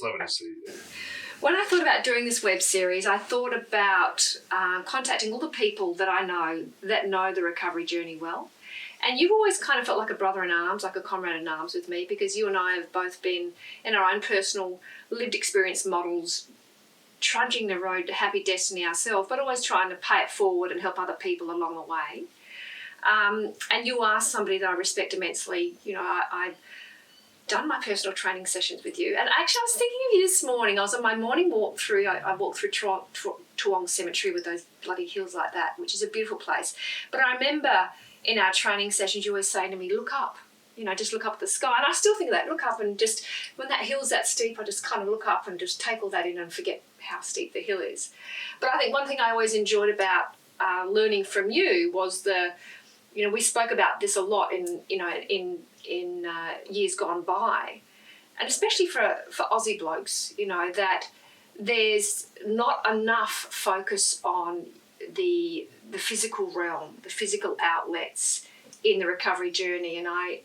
Lovely to see you. When I thought about doing this web series, I thought about contacting all the people that I know that know the recovery journey well. And you've always kind of felt like a brother in arms, like a comrade in arms with me, because you and I have both been in our own personal lived experience models, trudging the road to happy destiny ourselves, but always trying to pay it forward and help other people along the way. And you are somebody that I respect immensely. You know, I've done my personal training sessions with you. And actually, I was thinking of you this morning. I was on my morning walk through, I walked through Toowong Cemetery with those bloody hills like that, which is a beautiful place. But I remember in our training sessions, you always saying to me, look up, you know, just look up at the sky. And I still think of that, look up and just, when that hill's that steep, I just kind of look up and just take all that in and forget how steep the hill is. But I think one thing I always enjoyed about learning from you was you know, we spoke about this a lot in years gone by, and especially for Aussie blokes, you know, that there's not enough focus on the physical realm, the physical outlets in the recovery journey. And I,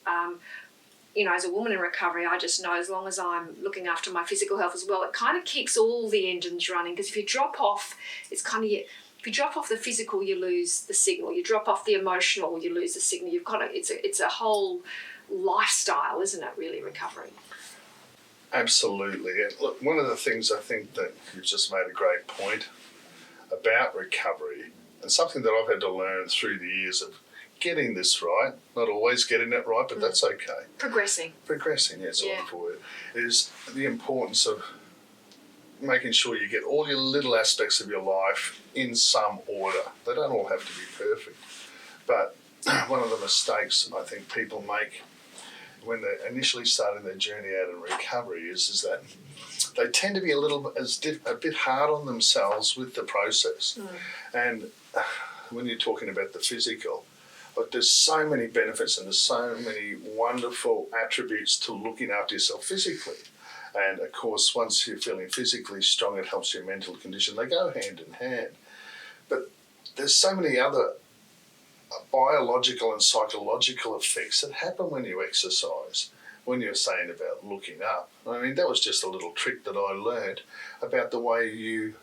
you know, as a woman in recovery, I just know as long as I'm looking after my physical health as well, it kind of keeps all the engines running. Because if you drop off, it's kind of if you drop off the physical, you lose the signal. You drop off the emotional, you lose the signal. You've got to, it's a whole lifestyle, isn't it, really, recovery? Absolutely. And look, one of the things I think that you've just made a great point about recovery, and something that I've had to learn through the years of getting this right, not always getting it right, but that's okay. Progressing, yes, yeah. Wonderful word, is the importance of making sure you get all your little aspects of your life in some order. They don't all have to be perfect. But one of the mistakes I think people make when they're initially starting their journey out in recovery is that they tend to be a bit hard on themselves with the process. And when you're talking about the physical, but there's so many benefits and there's so many wonderful attributes to looking after yourself physically. And of course, once you're feeling physically strong, it helps your mental condition. They go hand in hand. But there's so many other biological and psychological effects that happen when you exercise. When you're saying about looking up, I mean, that was just a little trick that I learned about the way you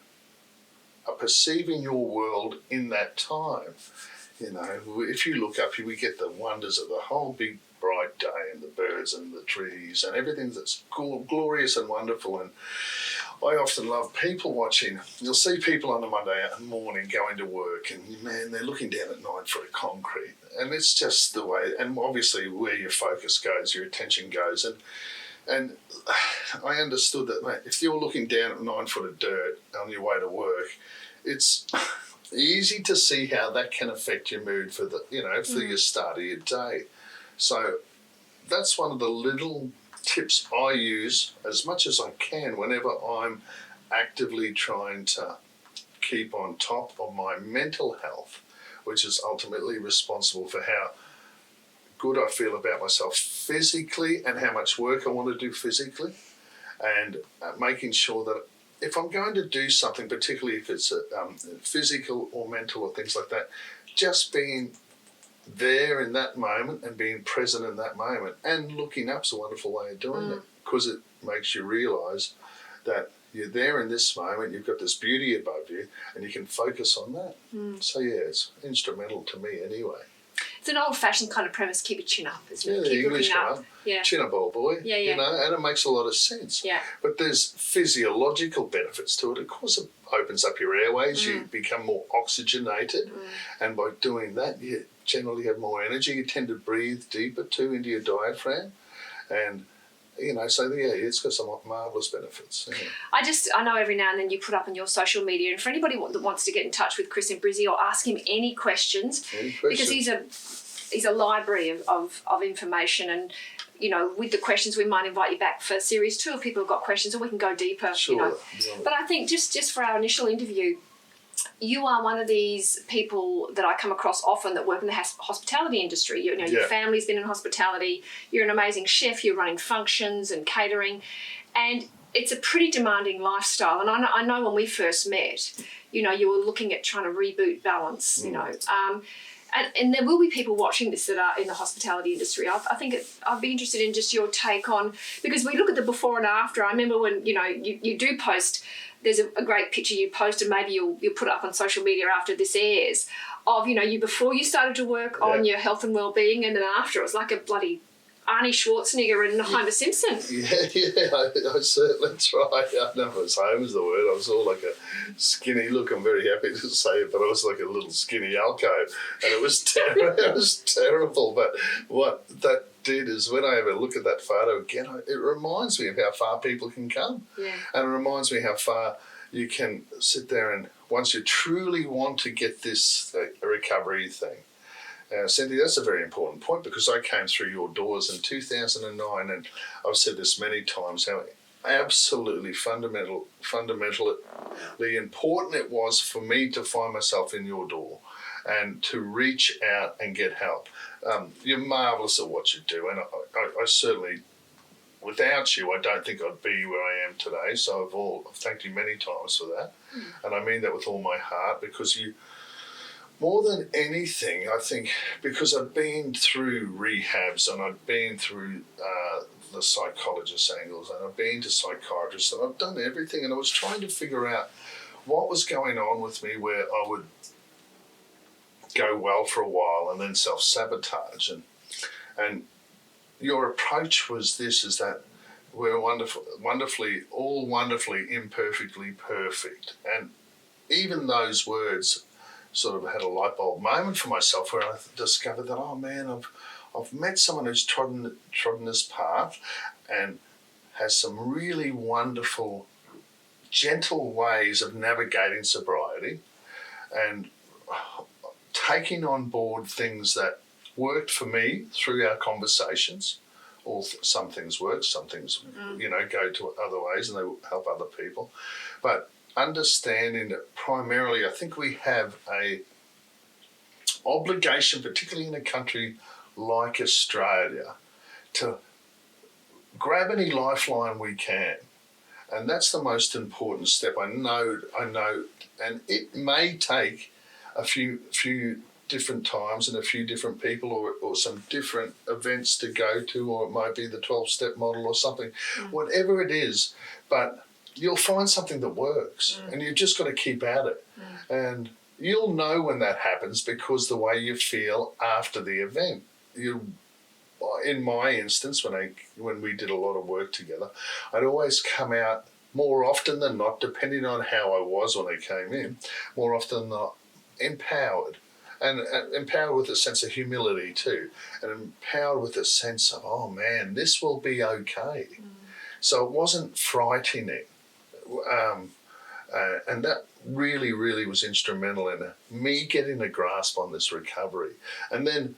are perceiving your world in that time. You know, if you look up, we get the wonders of the whole big bright day and the birds and the trees and everything that's glorious and wonderful. And I often love people watching. You'll see people on a Monday morning going to work and, man, they're looking down at 9 foot of concrete. And it's just the way, and obviously where your focus goes, your attention goes. And I understood that, mate, if you're looking down at 9 foot of dirt on your way to work, it's easy to see how that can affect your mood for your start of your day. So that's one of the little tips I use as much as I can whenever I'm actively trying to keep on top of my mental health, which is ultimately responsible for how good I feel about myself physically and how much work I want to do physically, and making sure that if I'm going to do something, particularly if it's physical or mental or things like that, just being there in that moment and being present in that moment, and looking up's a wonderful way of doing it, because it makes you realise that you're there in this moment, you've got this beauty above you, and you can focus on that. So yeah, it's instrumental to me anyway. It's an old-fashioned kind of premise, keep your chin up, isn't it? Keep English looking up. One. Yeah. Chin up, old boy. Yeah, yeah. You know, and it makes a lot of sense. Yeah. But there's physiological benefits to it. Of course, it opens up your airways, you become more oxygenated, and by doing that, you generally have more energy. You tend to breathe deeper too into your diaphragm, and you know, so yeah, it's got some marvellous benefits. Yeah. I know every now and then you put up on your social media, and for anybody that wants to get in touch with Chris in Brizzy or ask him any questions, because he's a library of information, and you know, with the questions we might invite you back for series 2 if people have got questions, or we can go deeper. Sure. You know. But I think just for our initial interview, you are one of these people that I come across often that work in the hospitality industry. You know, your family's been in hospitality. You're an amazing chef. You're running functions and catering, and it's a pretty demanding lifestyle. And I know when we first met, you know, you were looking at trying to reboot balance. You know, and there will be people watching this that are in the hospitality industry. I think I'd be interested in just your take on, because we look at the before and after. I remember when, you do post, there's a great picture you post, and maybe you'll put it up on social media after this airs, of, you before you started to work on your health and well-being, and then after. It was like a bloody Arnie Schwarzenegger and Homer Simpson. I certainly tried. I never was Homer's the word. I was all like a skinny look. I'm very happy to say it, but I was like a little skinny alcove, and it was it was terrible. But what that did is, when I ever look at that photo again, it reminds me of how far people can come, and it reminds me how far you can sit there, and once you truly want to get this recovery thing. Cynthia, that's a very important point, because I came through your doors in 2009, and I've said this many times, how absolutely fundamentally important it was for me to find myself in your door and to reach out and get help. You're marvellous at what you do, and I certainly, without you, I don't think I'd be where I am today, so I've thanked you many times for that, and I mean that with all my heart, because you... More than anything, I think, because I've been through rehabs, and I've been through the psychologist angles, and I've been to psychiatrists, and I've done everything, and I was trying to figure out what was going on with me, where I would go well for a while and then self-sabotage. And your approach was this, is that we're wonderfully imperfectly perfect. And even those words sort of had a light bulb moment for myself, where I discovered that, oh man, I've met someone who's trodden this path and has some really wonderful, gentle ways of navigating sobriety and taking on board things that worked for me through our conversations. Some things work, some things, go to other ways, and they will help other people. But understanding that primarily, I think we have a obligation, particularly in a country like Australia, to grab any lifeline we can, and that's the most important step. I know, and it may take a few different times and a few different people, or some different events to go to, or it might be the 12-step model or something, whatever it is, but you'll find something that works, and you've just got to keep at it. And you'll know when that happens, because the way you feel after the event. In my instance, when we did a lot of work together, I'd always come out, more often than not, depending on how I was when I came in, more often than not, empowered. And empowered with a sense of humility too, and empowered with a sense of, oh man, this will be okay. So it wasn't frightening. And that really, really was instrumental in me getting a grasp on this recovery. And then,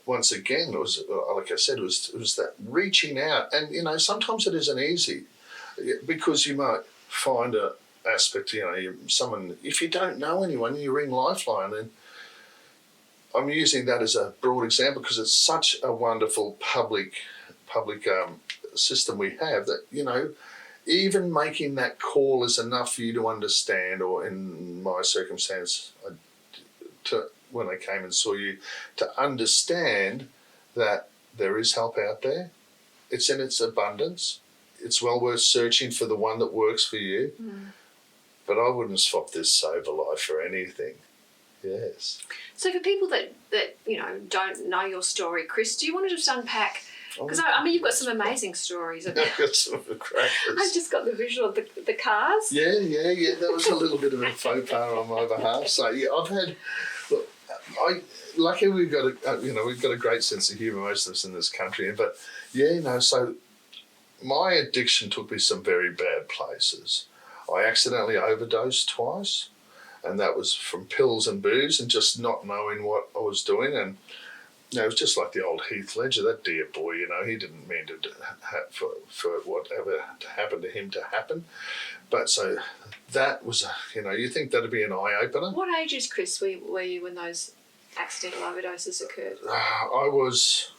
once again, it was, like I said, it was that reaching out. And, sometimes it isn't easy, because you might find an aspect, someone, if you don't know anyone, you ring Lifeline. And I'm using that as a broad example, because it's such a wonderful public system we have, that, even making that call is enough for you to understand, or in my circumstance, when I came and saw you, to understand that there is help out there. It's in its abundance. It's well worth searching for the one that works for you. But I wouldn't swap this sober life for anything. Yes. So for people that don't know your story, Chris, do you want to just unpack? Because you've got some amazing stories. I've got some crackers. I've just got the visual of the cars. Yeah. That was a little bit of a faux pas on my behalf. So I've had. Look, luckily we've got a great sense of humour, most of us in this country. But so my addiction took me some very bad places. I accidentally overdosed twice, and that was from pills and booze, and just not knowing what I was doing. And it was just like the old Heath Ledger, that dear boy, he didn't mean for whatever to happen to him to happen. But so that was, you think that'd be an eye-opener. What ages, Chris, were you when those accidental overdoses occurred? I was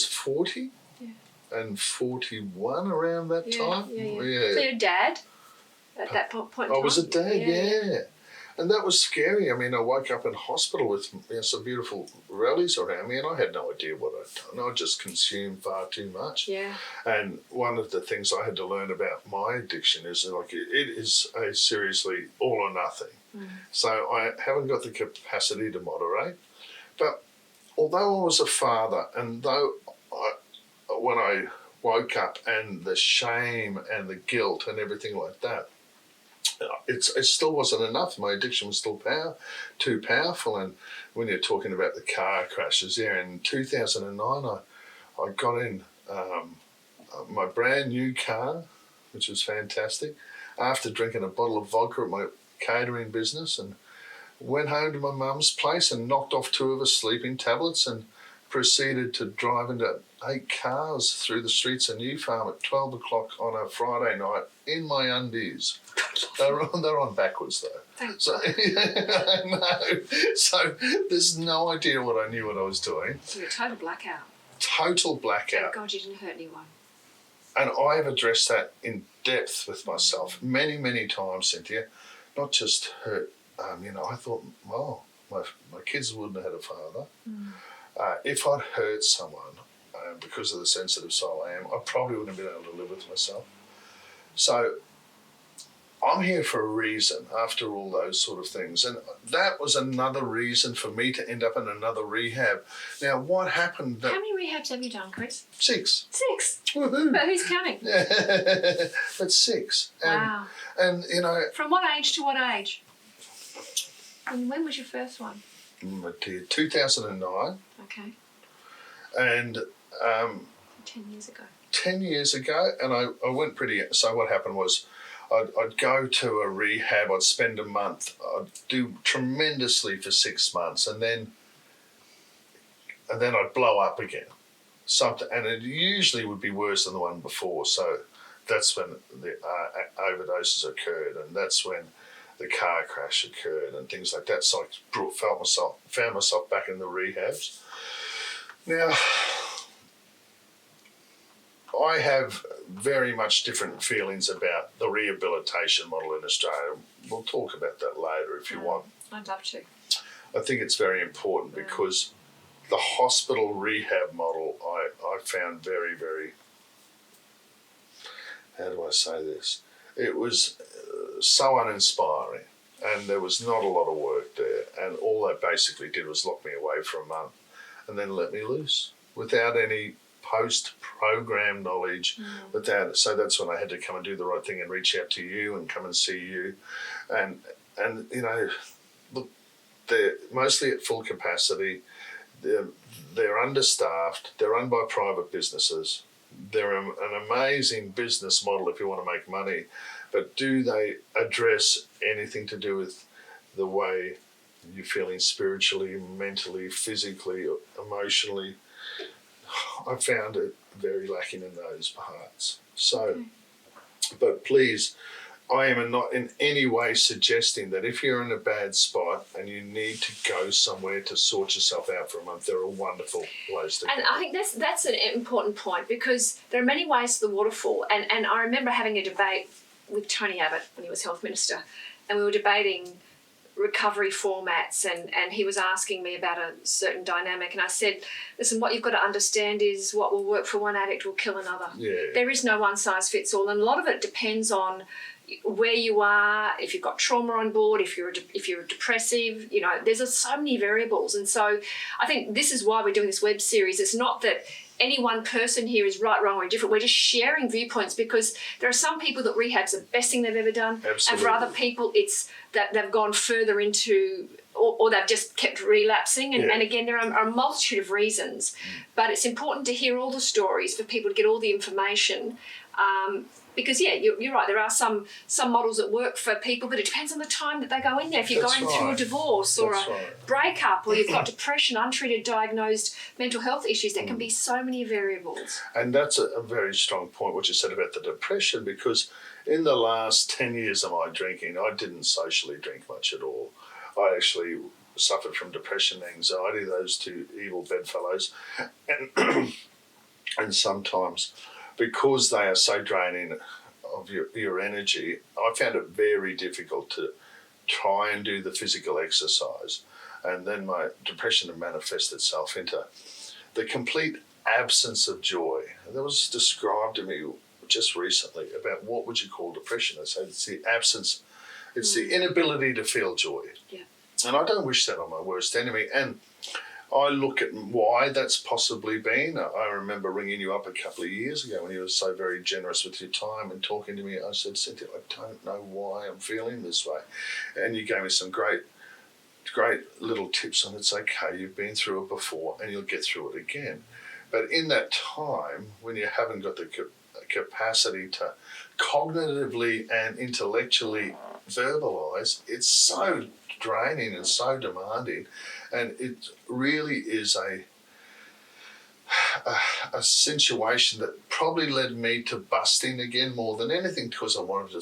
40 and 41 around that time. Yeah. So you're a dad at that point in time? I was a dad, yeah. And that was scary. I mean, I woke up in hospital with some beautiful rallies around me, and I had no idea what I'd done. I just consumed far too much. Yeah. And one of the things I had to learn about my addiction is like it is a seriously all or nothing. So I haven't got the capacity to moderate. But although I was a father, and when I woke up and the shame and the guilt and everything like that, it still wasn't enough. My addiction was still too powerful. And when you're talking about the car crashes there in 2009, I got in my brand new car, which was fantastic, after drinking a bottle of vodka at my catering business, and went home to my mum's place and knocked off 2 of her sleeping tablets and proceeded to drive into 8 cars through the streets of New Farm at 12 o'clock on a Friday night in my undies. They're on backwards though. Thanks. So, I know. So there's no idea what I knew what I was doing. So you're a total blackout. Total blackout. Thank God you didn't hurt anyone. And I've addressed that in depth with myself many, many times, Cynthia. Not just hurt. I thought, well, my kids wouldn't have had a father. If I'd hurt someone, because of the sensitive soul I am, I probably wouldn't have been able to live with myself. So I'm here for a reason after all those sort of things. And that was another reason for me to end up in another rehab. Now, what happened... How many rehabs have you done, Chris? 6. 6? Woohoo! But who's counting? But 6. Wow. And, From what age to what age? And when was your first one? 2009. Okay. And... 10 years ago. 10 years ago, and I went pretty... So what happened was I'd go to a rehab, I'd spend a month, I'd do tremendously for 6 months, and then I'd blow up again. And it usually would be worse than the one before, so that's when the overdoses occurred, and that's when the car crash occurred and things like that. So I found myself back in the rehabs. Now, I have very much different feelings about the rehabilitation model in Australia. We'll talk about that later if you want. I'd love to. I think it's very important because the hospital rehab model I found very, very, how do I say this? It was so uninspiring, and there was not a lot of work there, and all they basically did was lock me away for a month and then let me loose without any post-program knowledge. So that's when I had to come and do the right thing and reach out to you and come and see you. And look, they're mostly at full capacity. They're understaffed. They're run by private businesses. They're an amazing business model if you want to make money. But do they address anything to do with the way you're feeling spiritually, mentally, physically, emotionally? I found it very lacking in those parts. So, but please, I am not in any way suggesting that if you're in a bad spot and you need to go somewhere to sort yourself out for a month, they're a wonderful place to go. And I think that's an important point, because there are many ways to the waterfall. And I remember having a debate with Tony Abbott when he was Health Minister, and we were debating recovery formats, and he was asking me about a certain dynamic, and I said, listen, what you've got to understand is what will work for one addict will kill another. Yeah. There is no one size fits all, and a lot of it depends on where you are, if you've got trauma on board, if you're depressive, there's so many variables. And so I think this is why we're doing this web series. It's not that any one person here is right, wrong, or indifferent. We're just sharing viewpoints, because there are some people that rehab's the best thing they've ever done. Absolutely. And for other people, it's that they've gone further into, or they've just kept relapsing. And again, there are a multitude of reasons. But it's important to hear all the stories for people to get all the information. Because, you're right, there are some models that work for people, but it depends on the time that they go in there. If you're going through a divorce or a breakup, or you've got depression, untreated, diagnosed mental health issues, there can be so many variables. And that's a very strong point, what you said about the depression, because in the last 10 years of my drinking, I didn't socially drink much at all. I actually suffered from depression, anxiety, those two evil bedfellows. And sometimes, because they are so draining of your energy, I found it very difficult try and do the physical exercise. And then my depression had manifested itself into the complete absence of joy. And that was described to me just recently about what would you call depression. I say it's the absence, it's the inability to feel joy. Yeah. And I don't wish that on my worst enemy. And I look at why that's possibly been. I remember ringing you up a couple of years ago when you were so very generous with your time and talking to me. I said, Cynthia, I don't know why I'm feeling this way. And you gave me some great little tips on it's okay, you've been through it before and you'll get through it again. But in that time, when you haven't got the capacity to cognitively and intellectually verbalise, it's so draining and so demanding, and it really is a situation that probably led me to busting again more than anything, because I wanted to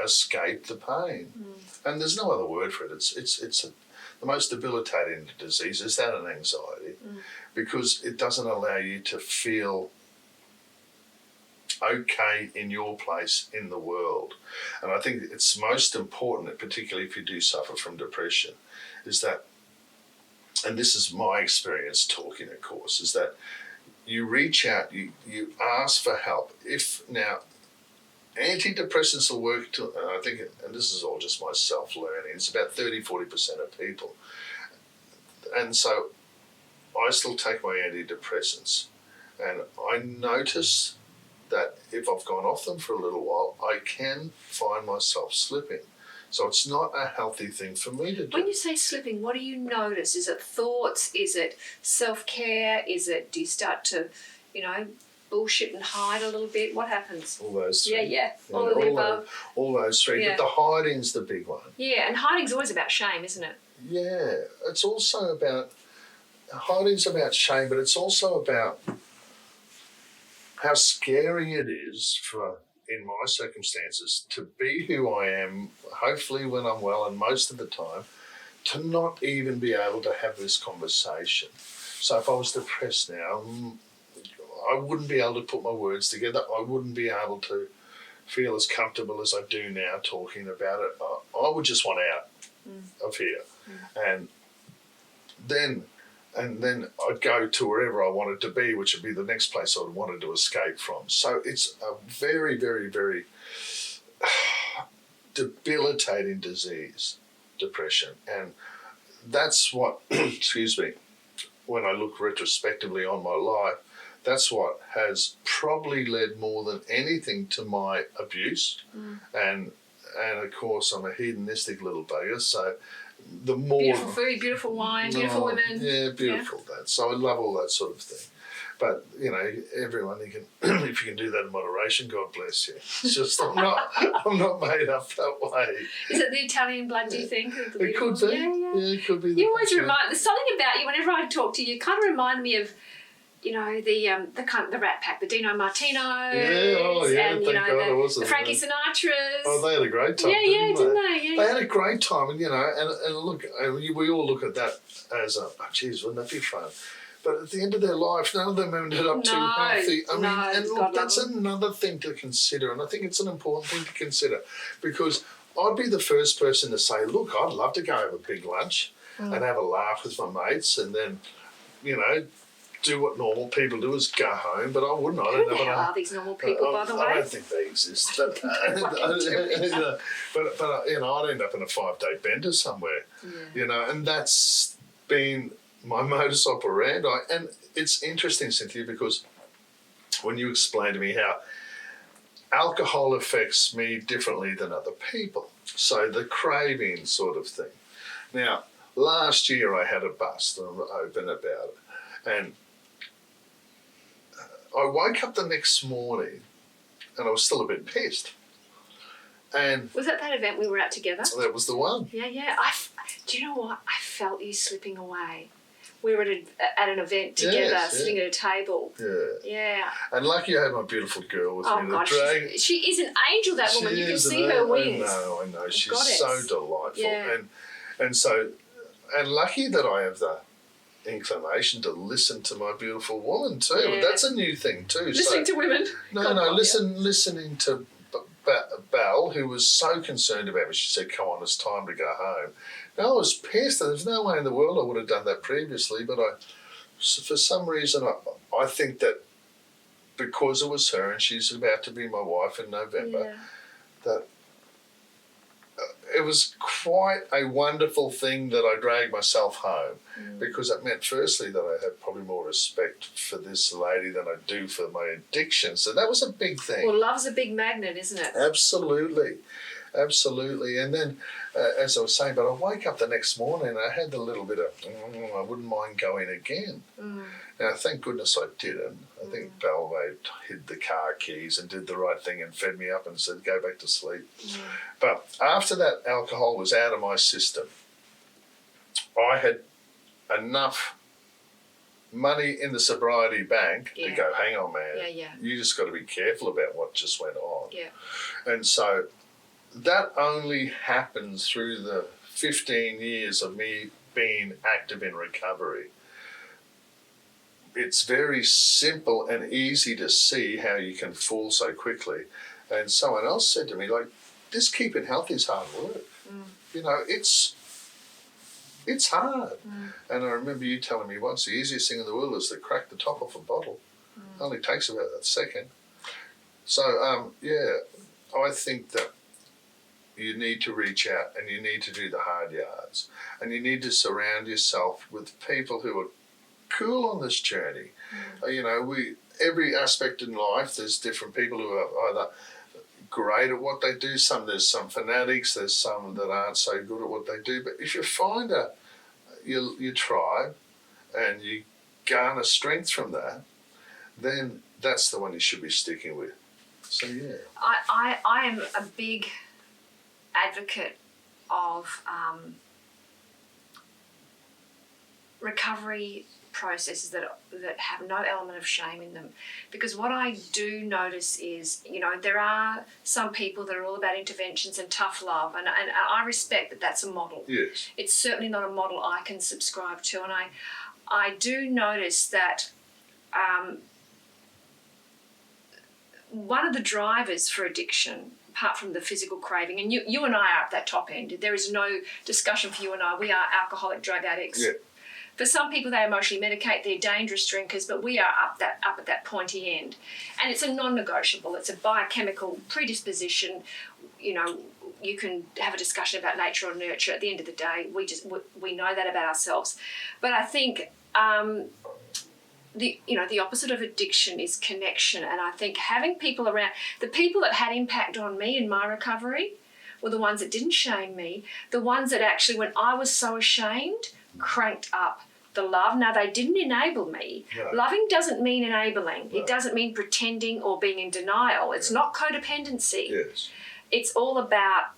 escape the pain. And there's no other word for it. It's the most debilitating disease is that an anxiety, because it doesn't allow you to feel okay in your place in the world. And I think it's most important, particularly if you do suffer from depression, is that, and this is my experience talking, of course, is that you reach out, you ask for help. If now, antidepressants will work to, and I think, and this is all just my self-learning, it's about 30-40% of people. And so I still take my antidepressants, and I notice that if I've gone off them for a little while, I can find myself slipping. So it's not a healthy thing for me to do. When you say slipping, what do you notice? Is it thoughts? Is it self-care? Do you start to, bullshit and hide a little bit? What happens? All those three. Yeah. All of the above. All those three. Yeah. But the hiding's the big one. Yeah, and hiding's always about shame, isn't it? Yeah. It's also about, hiding's about shame, but it's also about how scary it is for, in my circumstances, to be who I am, hopefully when I'm well, and most of the time, to not even be able to have this conversation. So if I was depressed now, I wouldn't be able to put my words together. I wouldn't be able to feel as comfortable as I do now talking about it. I would just want out of here. And then I'd go to wherever I wanted to be, which would be the next place I wanted to escape from. So it's a very, very, very debilitating disease, depression. And that's what, excuse me, when I look retrospectively on my life, that's what has probably led more than anything to my abuse. And of course, I'm a hedonistic little bugger, so the more... Beautiful food, beautiful wine, beautiful women. Yeah, beautiful. Yeah. So I love all that sort of thing. But, everyone, you can, if you can do that in moderation, God bless you. It's just, I'm not made up that way. Is it the Italian blood, do you think? It could be. Yeah, it could be. You always there's something about you, whenever I talk to you, you kind of remind me of, the Rat Pack, the Dino Martinos, and the Frankie Sinatras. Oh, they had a great time. Didn't they? They had a great time, and look, we all look at that as wouldn't that be fun? But at the end of their life, none of them ended up too healthy. That's another thing to consider, and I think it's an important thing to consider, because I'd be the first person to say, look, I'd love to go have a big lunch and have a laugh with my mates, and then, do what normal people do, is go home, but I wouldn't. Who the hell are these normal people, by the way? I don't think they exist. But I'd end up in a 5-day bender somewhere, and that's been my modus operandi. And it's interesting, Cynthia, because when you explain to me how alcohol affects me differently than other people, so the craving sort of thing. Now, last year I had a bust, and I'm open about it, and I woke up the next morning and I was still a bit pissed. And was that event we were at together? That was the one. Yeah. Do you know what? I felt you slipping away. We were at an event together, sitting at a table. Yeah. And lucky I had my beautiful girl with me. Oh, gosh. She is an angel, that woman. You can see her wings. I know. She's so delightful. Yeah. And lucky that I have the inclination to listen to my beautiful woman too. Yeah. That's a new thing too. Listening to women. Listening to Belle, who was so concerned about me, she said, "Come on, it's time to go home." Now, I was pissed. There's no way in the world I would have done that previously, but for some reason, I think that because it was her and she's about to be my wife in November, that it was quite a wonderful thing that I dragged myself home, because it meant firstly that I had probably more respect for this lady than I do for my addiction. So that was a big thing. Well, love's a big magnet, isn't it? Absolutely. And then, as I was saying, but I wake up the next morning and I had a little bit of, I wouldn't mind going again. Now, thank goodness I didn't. I think Balway hid the car keys and did the right thing and fed me up and said, "Go back to sleep." But after that alcohol was out of my system, I had enough money in the sobriety bank to go, "Hang on, man, you just got to be careful about what just went on." And so that only happens through the 15 years of me being active in recovery. It's very simple and easy to see how you can fall so quickly. And someone else said to me, like, this keeping healthy is hard work. You know, it's hard. And I remember you telling me once, the easiest thing in the world is to crack the top off a bottle. It only takes about a second. So, I think that you need to reach out and you need to do the hard yards. And you need to surround yourself with people who are cool on this journey. You know, every aspect in life, there's different people who are either great at what they do, there's some fanatics, there's some that aren't so good at what they do. But if you find your tribe and you garner strength from that, then that's the one you should be sticking with. So, yeah. I am a big advocate of recovery processes that have no element of shame in them, because what I do notice is, you know, there are some people that are all about interventions and tough love, and I respect that that's a model. Yes. It's certainly not a model I can subscribe to, and I do notice that one of the drivers for addiction, apart from the physical craving, and you and I are at that top end, there is no discussion for you and I, we are alcoholic drug addicts. Yeah. For some people, they emotionally medicate, they're dangerous drinkers, but we are up at that pointy end. And it's a non-negotiable, it's a biochemical predisposition. You know, you can have a discussion about nature or nurture. At the end of the day, we know that about ourselves. But I think the opposite of addiction is connection. And I think having people around, the people that had impact on me in my recovery were the ones that didn't shame me, the ones that actually, when I was so ashamed, cranked up the love. Now, they didn't enable me. No. Loving doesn't mean enabling. No. It doesn't mean pretending or being in denial. It's not codependency. Yes. It's all about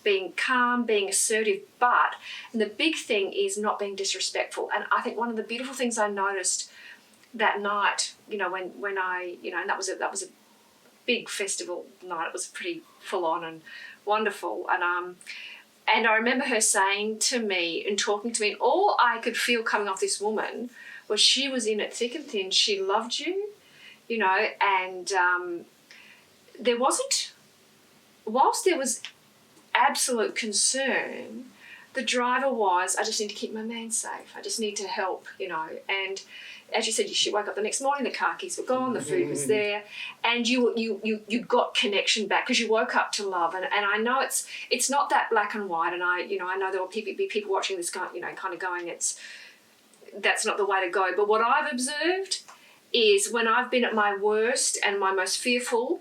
being calm, being assertive, but the big thing is not being disrespectful. And I think one of the beautiful things I noticed that night, you know, when I, you know, and that was a big festival night. It was pretty full on and wonderful. And I remember her saying to me and talking to me, and all I could feel coming off this woman was she was in it thick and thin. She loved you, you know, and there wasn't, whilst there was absolute concern, the driver was, I just need to keep my man safe. I just need to help, you know. And as you said, she woke up the next morning, the car keys were gone, the food was there, and you got connection back because you woke up to love. And I know it's not that black and white, and I know there will be people watching this, kind of going, that's not the way to go. But what I've observed is when I've been at my worst and my most fearful,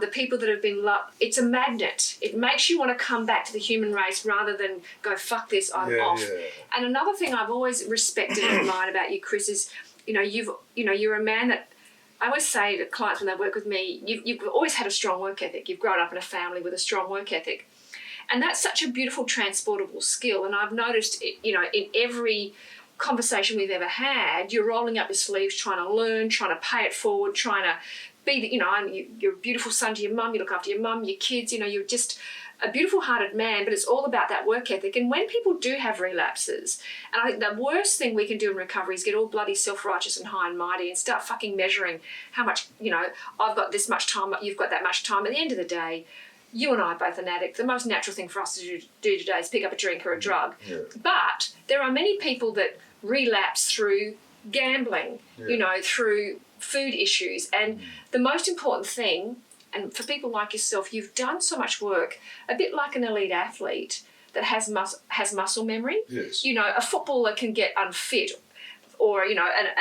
the people that have been loved, it's a magnet. It makes you want to come back to the human race rather than go, fuck this, I'm off. Yeah. And another thing I've always respected and admired about you, Chris, is, you're a man that, I always say to clients when they work with me, you've always had a strong work ethic. You've grown up in a family with a strong work ethic. And that's such a beautiful transportable skill. And I've noticed, in every conversation we've ever had, you're rolling up your sleeves, trying to learn, trying to pay it forward, trying to be, you're a beautiful son to your mum, you look after your mum, your kids, you're just a beautiful-hearted man, but it's all about that work ethic. And when people do have relapses, and I think the worst thing we can do in recovery is get all bloody self-righteous and high and mighty and start fucking measuring how much, I've got this much time, you've got that much time. At the end of the day, you and I are both an addict. The most natural thing for us to do today is pick up a drink or a drug. Yeah. But there are many people that relapse through gambling, through food issues. And the most important thing, and for people like yourself, you've done so much work, a bit like an elite athlete that has muscle memory. Yes. A footballer can get unfit, or an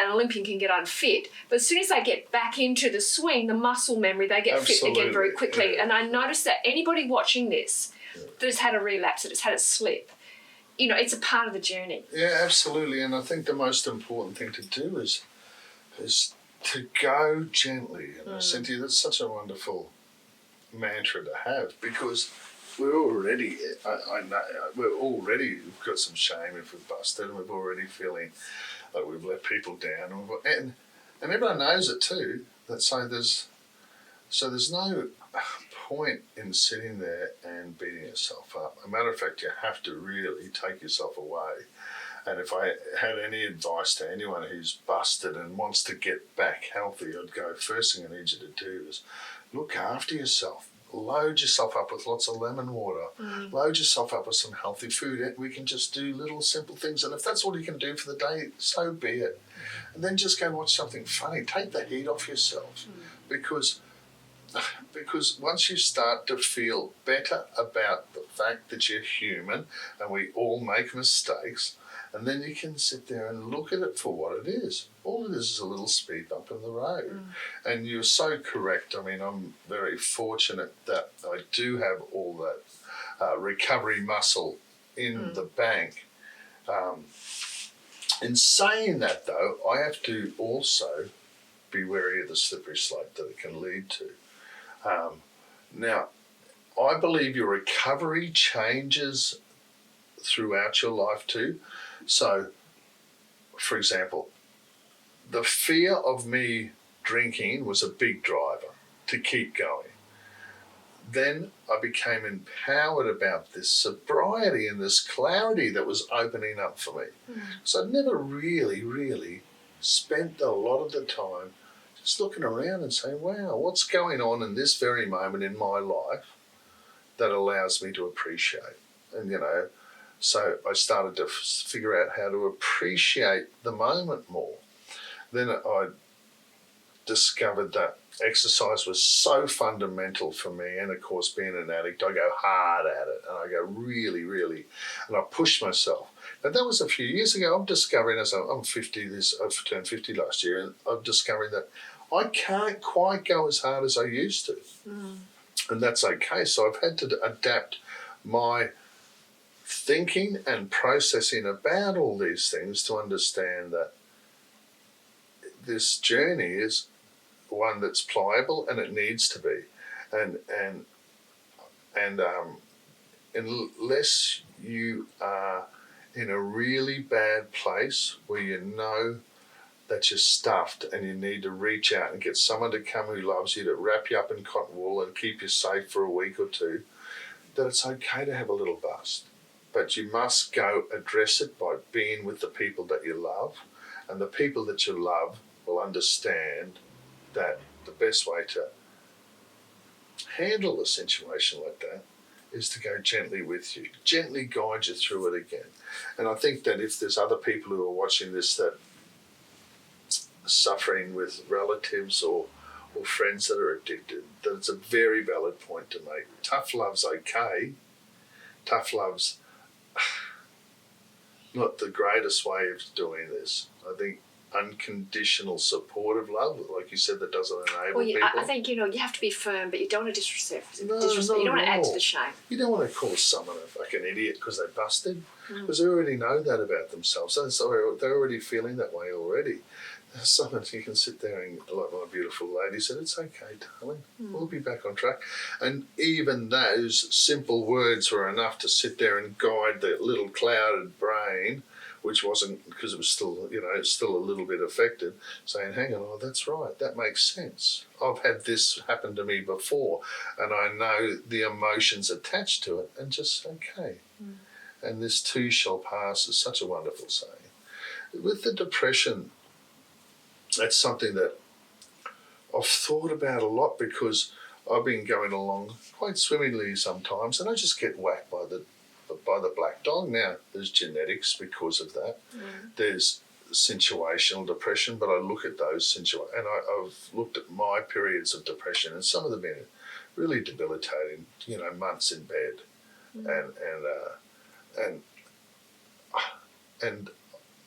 Olympian can get unfit, but as soon as they get back into the swing, the muscle memory, they get fit again very quickly. Yeah. And I noticed that anybody watching this that has had a relapse, that has had a slip, it's a part of the journey. Yeah, absolutely. And I think the most important thing to do is to go gently. Cynthia, that's such a wonderful mantra to have, because we're already, I know, we've got some shame if we've busted, and we're already feeling like we've let people down, and everyone knows it too. There's no point in sitting there and beating yourself up. As a matter of fact, you have to really take yourself away. And if I had any advice to anyone who's busted and wants to get back healthy, I'd go, first thing I need you to do is look after yourself. Load yourself up with lots of lemon water. Load yourself up with some healthy food. We can just do little simple things. And if that's all you can do for the day, so be it. And then just go watch something funny. Take the heat off yourself. Because once you start to feel better about the fact that you're human and we all make mistakes, and then you can sit there and look at it for what it is. All it is a little speed bump in the road. And you're so correct. I mean, I'm very fortunate that I do have all that recovery muscle in the bank. In saying that, though, I have to also be wary of the slippery slope that it can lead to. Now, I believe your recovery changes throughout your life too. So, for example, the fear of me drinking was a big driver to keep going. Then I became empowered about this sobriety and this clarity that was opening up for me. So I'd never really spent a lot of the time just looking around and saying, wow, what's going on in this very moment in my life that allows me to appreciate? And, so I started to figure out how to appreciate the moment more. Then I discovered that exercise was so fundamental for me, and of course, being an addict, I go hard at it, and I go really, and I push myself. Now, that was a few years ago. I'm discovering, as I'm 50, I've turned 50 last year, and I'm discovering that I can't quite go as hard as I used to. And that's okay. So I've had to adapt my thinking and processing about all these things to understand that this journey is one that's pliable, and it needs to be. And unless you are in a really bad place where you know that you're stuffed and you need to reach out and get someone to come who loves you to wrap you up in cotton wool and keep you safe for a week or two, that it's okay to have a little bust. But you must go address it by being with the people that you love, and the people that you love will understand that the best way to handle a situation like that is to go gently with you, gently guide you through it again. And I think that if there's other people who are watching this that are suffering with relatives or friends that are addicted, that it's a very valid point to make. Tough love's okay. Tough love's not the greatest way of doing this. I think unconditional supportive love, like you said, that doesn't enable people. I think, you have to be firm, but you don't want to disrespect. No, you don't want to add to the shame. You don't want to call someone like an idiot because they busted, because they already know that about themselves. So they're already feeling that way already. Sometimes you can sit there and, like my beautiful lady said, it's okay, darling, we'll be back on track. And even those simple words were enough to sit there and guide the little clouded brain which wasn't, because it was still, it's still a little bit affected, saying, hang on, oh, that's right, that makes sense. I've had this happen to me before, and I know the emotions attached to it, and just, okay. And this too shall pass is such a wonderful saying. With the depression, that's something that I've thought about a lot, because I've been going along quite swimmingly sometimes, and I just get whacked by the black dog. Now, there's genetics because of that. There's situational depression, but I look at those and I've looked at my periods of depression, and some of them been really debilitating. Months in bed, and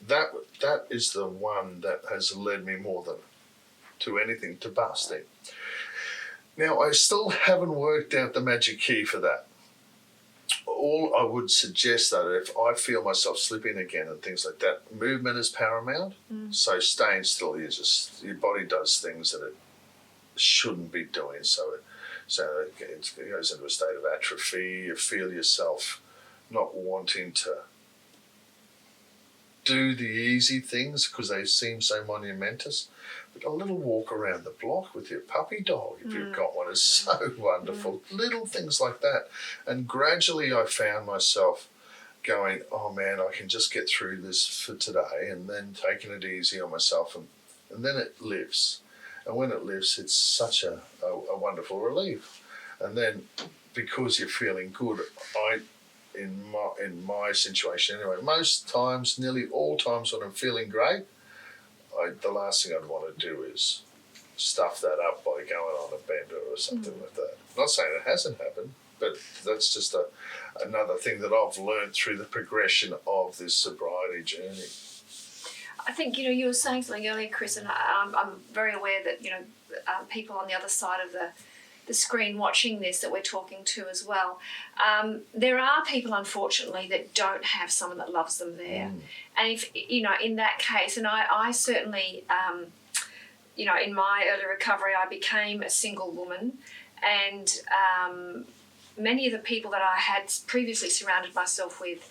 that is the one that has led me more than to anything to busting. Now, I still haven't worked out the magic key for that. All I would suggest that if I feel myself slipping again and things like that, movement is paramount. So staying still, your body does things that it shouldn't be doing. So it goes into a state of atrophy. You feel yourself not wanting to do the easy things because they seem so monumentous. But a little walk around the block with your puppy dog, if you've got one, is so wonderful. Little things like that. And gradually I found myself going, oh man, I can just get through this for today, and then taking it easy on myself. And then it lifts. And when it lifts, it's such a wonderful relief. And then because you're feeling good, in my situation anyway, most times, nearly all times when I'm feeling great, the last thing I'd want to do is stuff that up by going on a bender or something like that. Not saying it hasn't happened, but that's just another thing that I've learned through the progression of this sobriety journey. I think, you were saying something earlier, Chris, and I'm very aware that, people on the other side of the screen watching this that we're talking to as well. There are people, unfortunately, that don't have someone that loves them there. And if, in that case, and I certainly, in my early recovery, I became a single woman, and many of the people that I had previously surrounded myself with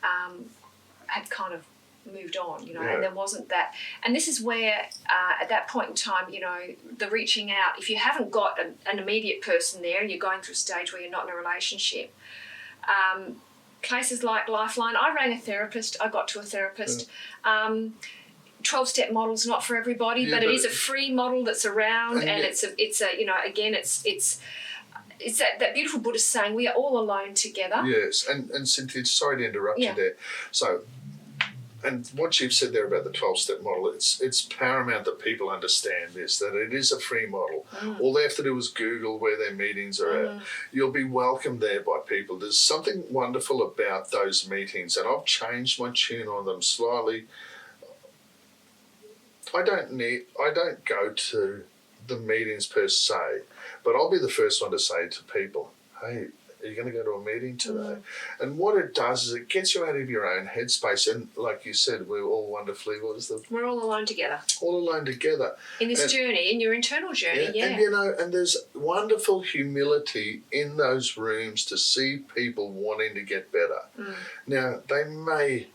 had kind of moved on, and there wasn't that. And this is where, at that point in time, the reaching out, if you haven't got an immediate person there and you're going through a stage where you're not in a relationship, places like Lifeline, I rang a therapist, I got to a therapist. 12-step model's not for everybody, but it is a free model that's around, and it's that beautiful Buddhist saying, we are all alone together. Yes, and Cynthia, sorry to interrupt you there. So, and what you've said there about the 12-step model, it's paramount that people understand this, that it is a free model. All they have to do is Google where their meetings are at. You'll be welcomed there by people. There's something wonderful about those meetings, and I've changed my tune on them slightly. I don't go to the meetings per se, but I'll be the first one to say to people, hey, are you going to go to a meeting today? And what it does is it gets you out of your own headspace. And like you said, we're all wonderfully, we're all alone together. All alone together. In this journey, in your internal journey, And there's wonderful humility in those rooms to see people wanting to get better. Now, they may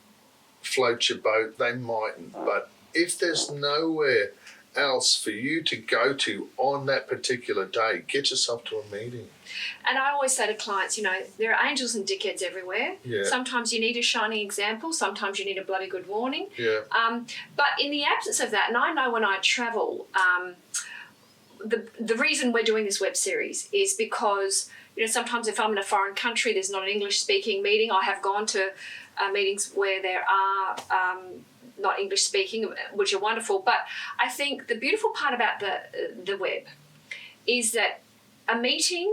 float your boat, they mightn't, but if there's nowhere else for you to go to on that particular day, get yourself to a meeting. And I always say to clients, there are angels and dickheads everywhere. Sometimes you need a shining example, sometimes you need a bloody good warning. But in the absence of that, and I know when I travel, the reason we're doing this web series is because sometimes if I'm in a foreign country, there's not an English speaking meeting. I have gone to meetings where there are not English speaking, which are wonderful. But I think the beautiful part about the web is that a meeting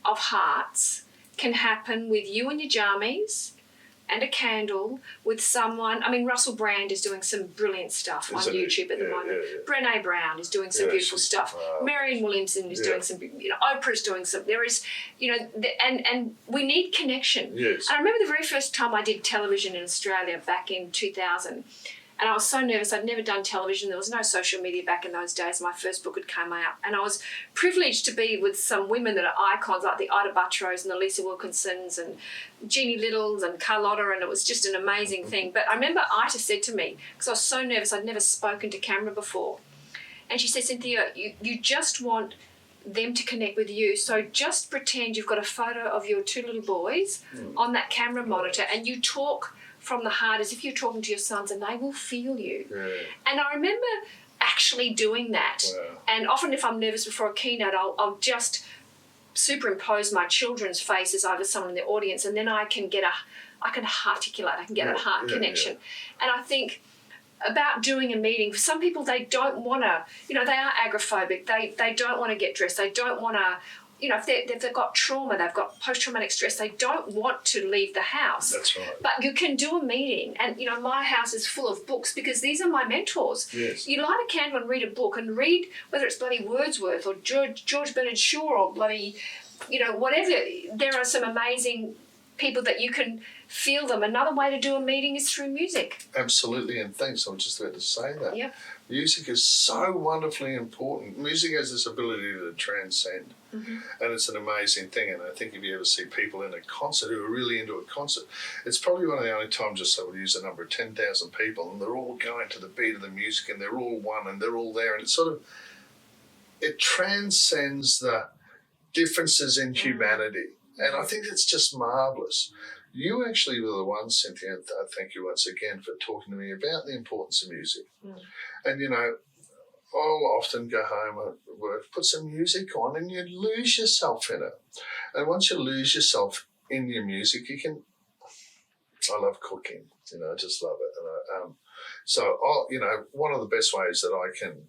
of hearts can happen with you and your jammies and a candle with someone. I mean, Russell Brand is doing some brilliant stuff on YouTube at the moment. Brené Brown is doing some beautiful stuff. Marianne Williamson is doing some, Oprah's doing some. There is, and we need connection. And I remember the very first time I did television in Australia back in 2000, And I was so nervous. I'd never done television. There was no social media back in those days. My first book had come out. And I was privileged to be with some women that are icons, like the Ida Buttrose and the Lisa Wilkinsons and Jeannie Littles and Carlotta, and it was just an amazing thing. But I remember Ida said to me, because I was so nervous, I'd never spoken to camera before, and she said, Cynthia, you just want them to connect with you, so just pretend you've got a photo of your two little boys on that camera monitor, and you talk from the heart as if you're talking to your sons, and they will feel you. And I remember actually doing that. And often if I'm nervous before a keynote, I'll just superimpose my children's faces over someone in the audience, and then I can articulate, I can get a heart connection. And I think about doing a meeting, for some people, they don't want to, they are agoraphobic, they don't want to get dressed, they don't want to, if they've got trauma, they've got post-traumatic stress, they don't want to leave the house. That's right. But you can do a meeting, and, my house is full of books because these are my mentors. Yes. You light a candle and read a book, and read, whether it's bloody Wordsworth or George Bernard Shaw or bloody, whatever. There are some amazing people that you can feel them. Another way to do a meeting is through music. Absolutely, and thanks. I was just about to say that. Yep. Music is so wonderfully important. Music has this ability to transcend, and it's an amazing thing. And I think if you ever see people in a concert who are really into a concert, it's probably one of the only times just I would use a number of 10,000 people, and they're all going to the beat of the music, and they're all one, and they're all there, and it transcends the differences in humanity. And I think it's just marvellous. You actually were the one, Cynthia, and thank you once again for talking to me about the importance of music. And, I'll often go home at work, put some music on, and you lose yourself in it. And once you lose yourself in your music, I love cooking, I just love it. And one of the best ways that I can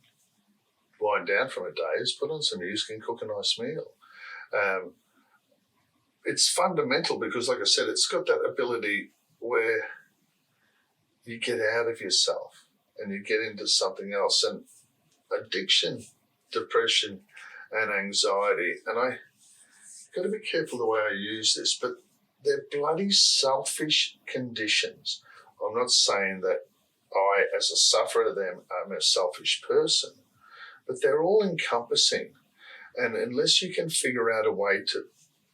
wind down from a day is put on some music and cook a nice meal. It's fundamental because, like I said, it's got that ability where you get out of yourself and you get into something else. And addiction, depression, and anxiety, and I got to be careful the way I use this, but they're bloody selfish conditions. I'm not saying that I, as a sufferer of them, am a selfish person, but they're all encompassing. And unless you can figure out a way to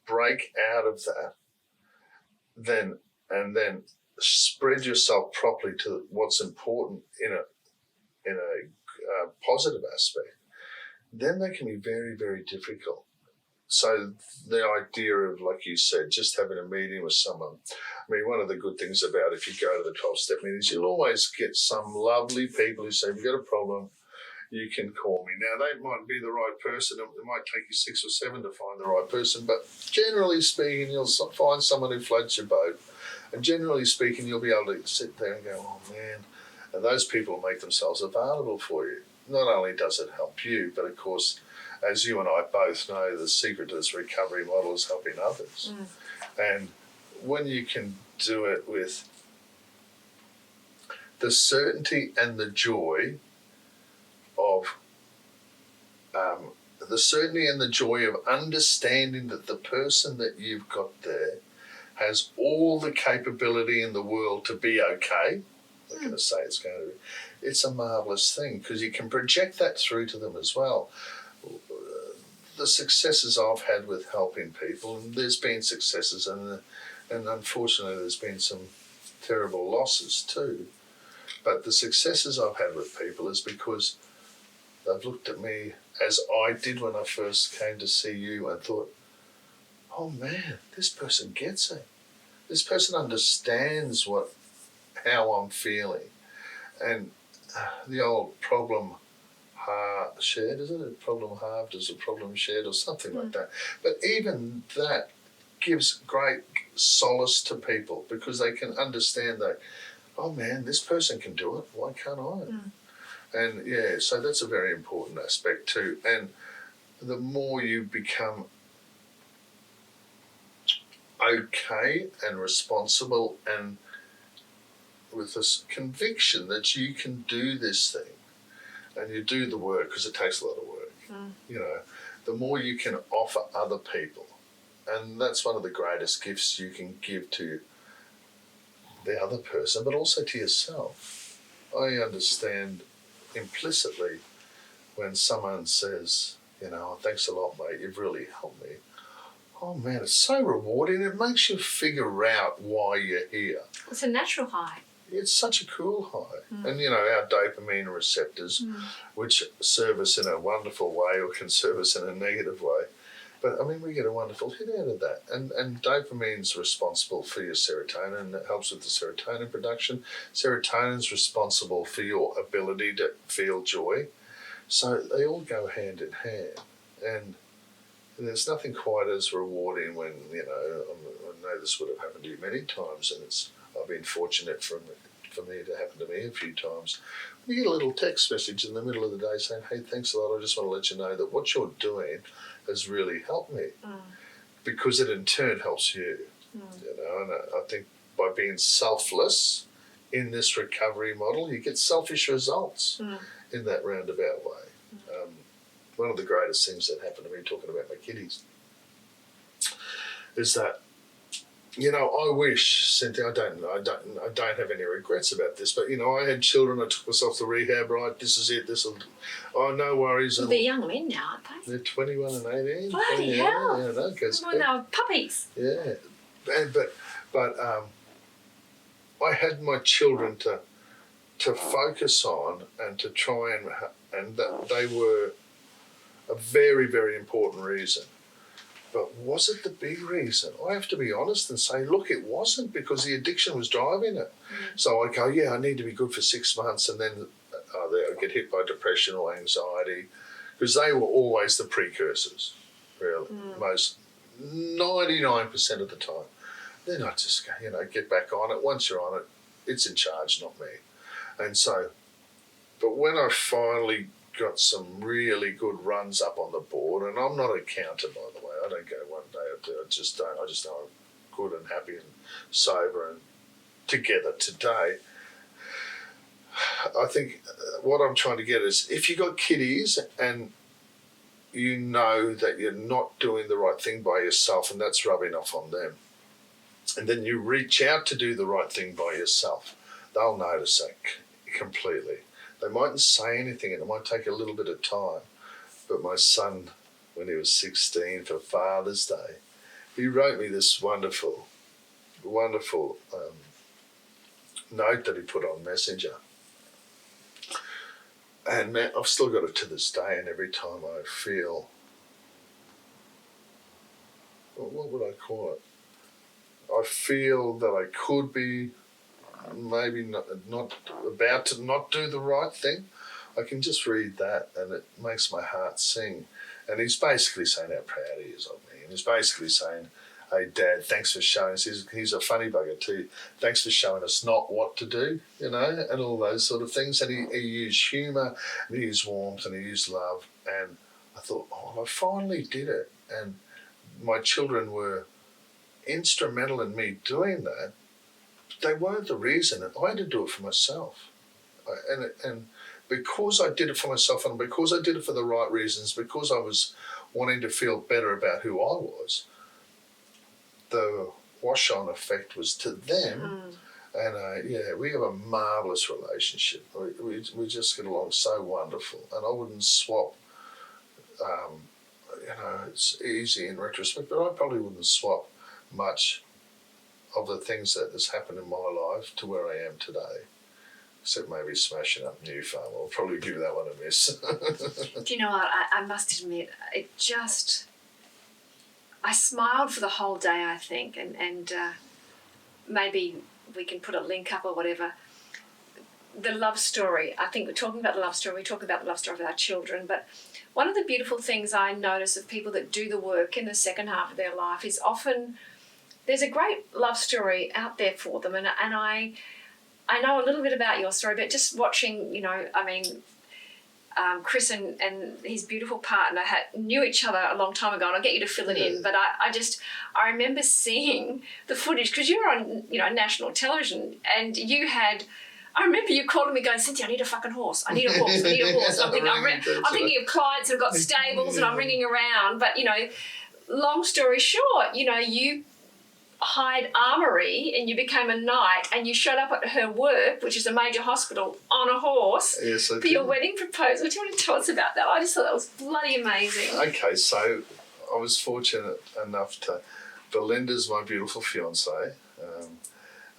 break out of that, then spread yourself properly to what's important in a positive aspect, then they can be very, very difficult. So the idea of, like you said, just having a meeting with someone, I mean, one of the good things about if you go to the 12-step meetings, you'll always get some lovely people who say, if you've got a problem, you can call me. Now, they might be the right person. It might take you 6 or 7 to find the right person, but generally speaking, you'll find someone who floats your boat. And generally speaking, you'll be able to sit there and go, oh, man. And those people make themselves available for you. Not only does it help you, but, of course, as you and I both know, the secret to this recovery model is helping others. And when you can do it with the certainty and the joy of understanding that the person that you've got there has all the capability in the world to be okay. I'm not going to say it's going to be. It's a marvellous thing because you can project that through to them as well. The successes I've had with helping people, and there's been successes and unfortunately there's been some terrible losses too. But the successes I've had with people is because they've looked at me as I did when I first came to see you and thought, oh man, this person gets it. This person understands how I'm feeling. And the old problem shared, isn't it? A problem halved is a problem shared or something like that. But even that gives great solace to people because they can understand that, oh man, this person can do it. Why can't I? And yeah, so that's a very important aspect too. And the more you become okay and responsible and with this conviction that you can do this thing and you do the work, because it takes a lot of work, the more you can offer other people. And that's one of the greatest gifts you can give to the other person, but also to yourself. I understand implicitly when someone says, thanks a lot, mate, you've really helped me. Oh man, it's so rewarding. It makes you figure out why you're here. It's a natural high. It's such a cool high. And, our dopamine receptors, which serve us in a wonderful way or can serve us in a negative way. But, we get a wonderful hit out of that. And dopamine's responsible for your serotonin. It helps with the serotonin production. Serotonin's responsible for your ability to feel joy. So they all go hand in hand. And there's nothing quite as rewarding when, I know this would have happened to you many times, and I've been fortunate for me to happen to me a few times. You get a little text message in the middle of the day saying, hey, thanks a lot, I just want to let you know that what you're doing has really helped me. Because it in turn helps you. And I think by being selfless in this recovery model, you get selfish results in that roundabout way. One of the greatest things that happened to me, talking about my kiddies, is that, I wish, Cynthia, I don't have any regrets about this, but, I had children, I took myself to rehab, right, this is it, no worries. Well, they're young men now, aren't they? They're 21 and 18. Bloody hell. Yeah, that goes when they were puppies. Yeah. But I had my children to focus on and to try and that they were a very, very important reason. But was it the big reason? I have to be honest and say, look, it wasn't, because the addiction was driving it. So I go, I need to be good for 6 months, and then I get hit by depression or anxiety, because they were always the precursors, really, most 99% of the time. Then I just go, get back on it. Once you're on it, it's in charge, not me. And so, but when I finally got some really good runs up on the board, and I'm not a counter, by the way. I don't go one day or two. I just don't. I just know I'm good and happy and sober and together today. I think what I'm trying to get is, if you got kiddies and you know that you're not doing the right thing by yourself, and that's rubbing off on them, and then you reach out to do the right thing by yourself, they'll notice that completely. They mightn't say anything, and it might take a little bit of time. But my son, when he was 16 for Father's Day, he wrote me this wonderful note that he put on Messenger. And man, I've still got it to this day, and every time I feel, what would I call it? I feel that I could be maybe not about to not do the right thing, I can just read that and it makes my heart sing. And he's basically saying how proud he is of me. And he's basically saying, hey, Dad, thanks for showing us. He's a funny bugger too. Thanks for showing us not what to do, and all those sort of things. And he used humour, and he used warmth, and he used love. And I thought, I finally did it. And my children were instrumental in me doing that. They weren't the reason. I had to do it for myself. And because I did it for myself, and because I did it for the right reasons, because I was wanting to feel better about who I was, the wash-on effect was to them. And we have a marvellous relationship. We just get along so wonderful. And I wouldn't swap, it's easy in retrospect, but I probably wouldn't swap much of the things that has happened in my life to where I am today. Except maybe smashing up New Farm. I'll probably give that one a miss. Do you know what? I must admit, I smiled for the whole day, I think, and maybe we can put a link up or whatever. The love story, I think we're talking about the love story, we talk about the love story with our children, but one of the beautiful things I notice of people that do the work in the second half of their life is often there's a great love story out there for them, and I know a little bit about your story, but just watching, Chris and his beautiful partner knew each other a long time ago, and I'll get you to fill it in, but I remember seeing the footage, because you were on, national television, and I remember you calling me going, Cynthia, I need a fucking horse. I need a horse. I need a horse. I'm thinking of clients that have got stables and I'm ringing around, but, long story short, Hyde Armory and you became a knight and you showed up at her work, which is a major hospital, on a horse for your wedding proposal. Do you want to tell us about that? I just thought that was bloody amazing. Okay, so I was fortunate enough to... Belinda's my beautiful fiancée.